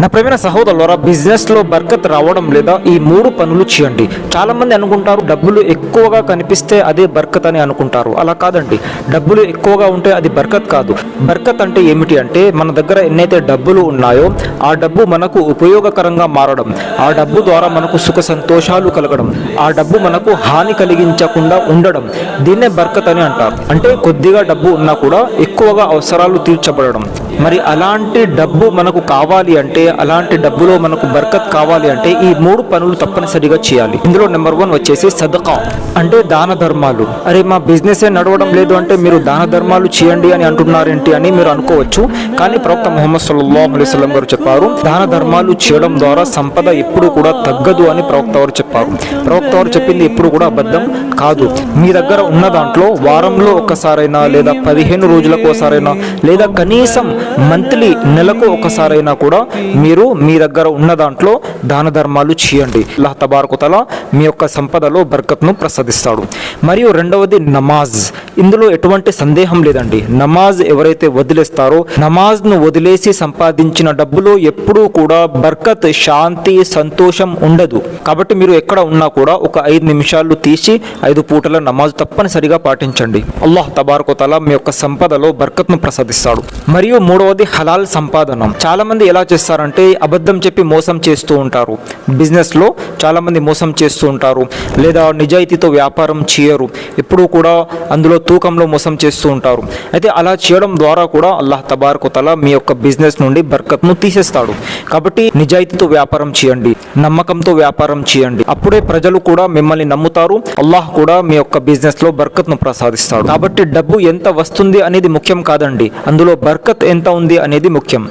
నా ప్రియమైన సహోదరులారా, బిజినెస్లో బర్కత్ రావడం లేదా ఈ 3 పనులు చేయండి. చాలామంది అనుకుంటారు డబ్బులు ఎక్కువగా కనిపిస్తే అదే బర్కత్ అని అనుకుంటారు. అలా కాదండి. డబ్బులు ఎక్కువగా ఉంటే అది బర్కత్ కాదు. బర్కత్ అంటే ఏమిటి అంటే మన దగ్గర ఎన్నైతే డబ్బులు ఉన్నాయో ఆ డబ్బు మనకు ఉపయోగకరంగా మారడం, ఆ డబ్బు ద్వారా మనకు సుఖ సంతోషాలు కలగడం, ఆ డబ్బు మనకు హాని కలిగించకుండా ఉండడం, దీన్నే బర్కత్ అని అంటారు. అంటే కొద్దిగా డబ్బు ఉన్నా కూడా ఎక్కువగా అవసరాలు తీర్చబడడం. మరి అలాంటి డబ్బు మనకు కావాలి అంటే, అలాంటి డబ్బులో మనకు బర్కత్ కావాలి అంటే ఈ 3 పనులు తప్పనిసరిగా చేయాలి. ఇందులో నెంబర్ 1 వచ్చేసి సదకా, అంటే దాన ధర్మాలు. అరే మా బిజినెస్ నడవడం లేదు అంటే మీరు దాన ధర్మాలు చేయండి అని అంటున్నారేంటి అని మీరు అనుకోవచ్చు. కానీ ప్రవక్త ముహమ్మద్ సల్లల్లాహు అలైహి వసల్లం గారు చెప్పారు, దాన ధర్మాలు చేయడం ద్వారా సంపద ఎప్పుడు కూడా తగ్గదు అని ప్రవక్త వారు చెప్పారు. ప్రవక్త వారు చెప్పింది ఎప్పుడు కూడా అబద్ధం కాదు. మీ దగ్గర ఉన్న దాంట్లో వారంలో ఒకసారైనా లేదా 15 రోజులకు ఒకసారైనా లేదా కనీసం మంత్లీ నెలకు ఒకసారైనా కూడా మీరు మీ దగ్గర ఉన్న దాంట్లో దాన ధర్మాలు చేయండి. అల్లాహ్ తబారక తఆలా మీ యొక్క సంపదలో బర్కత్ను ప్రసాదిస్తాడు. మరియు రెండవది నమాజ్. ఇందులో ఎటువంటి సందేహం లేదండి. నమాజ్ ఎవరైతే వదిలేస్తారో, నమాజ్ను వదిలేసి సంపాదించిన డబ్బులో ఎప్పుడూ కూడా బర్కత్, శాంతి, సంతోషం ఉండదు. కాబట్టి మీరు ఎక్కడ ఉన్నా కూడా ఒక 5 నిమిషాలు తీసి 5 పూటల నమాజ్ తప్పనిసరిగా పాటించండి. అల్లాహ్ తబారక తఆలా మీ యొక్క సంపదలో బర్కత్ను ప్రసాదిస్తాడు. మరియు మూడవది హలాల్ సంపాదన. చాలా మంది ఎలా చేస్తారంటే అబద్ధం చెప్పి మోసం చేస్తూ ఉంటారు. బిజినెస్లో చాలా మంది మోసం చేస్తూ ఉంటారు, లేదా నిజాయితీతో వ్యాపారం చేయరు, ఎప్పుడూ కూడా అందులో తూకంలో మోసం చేస్తూ ఉంటారు. అయితే అలా చేయడం ద్వారా కూడా అల్లాహ్ తబారక తఆలా మీ యొక్క బిజినెస్ నుండి బర్కత్ను తీసేస్తాడు. కాబట్టి నిజాయితీతో వ్యాపారం చేయండి, నమ్మకంతో వ్యాపారం చేయండి. అప్పుడే ప్రజలు కూడా మిమ్మల్ని నమ్ముతారు, అల్లాహ్ కూడా మీ యొక్క బిజినెస్లో బర్కత్ను ప్రసాదిస్తాడు. కాబట్టి డబ్బు ఎంత వస్తుంది అనేది ముఖ్యం కాదండి, అందులో బర్కత్ ఎంత ఉంది అనేది ముఖ్యం.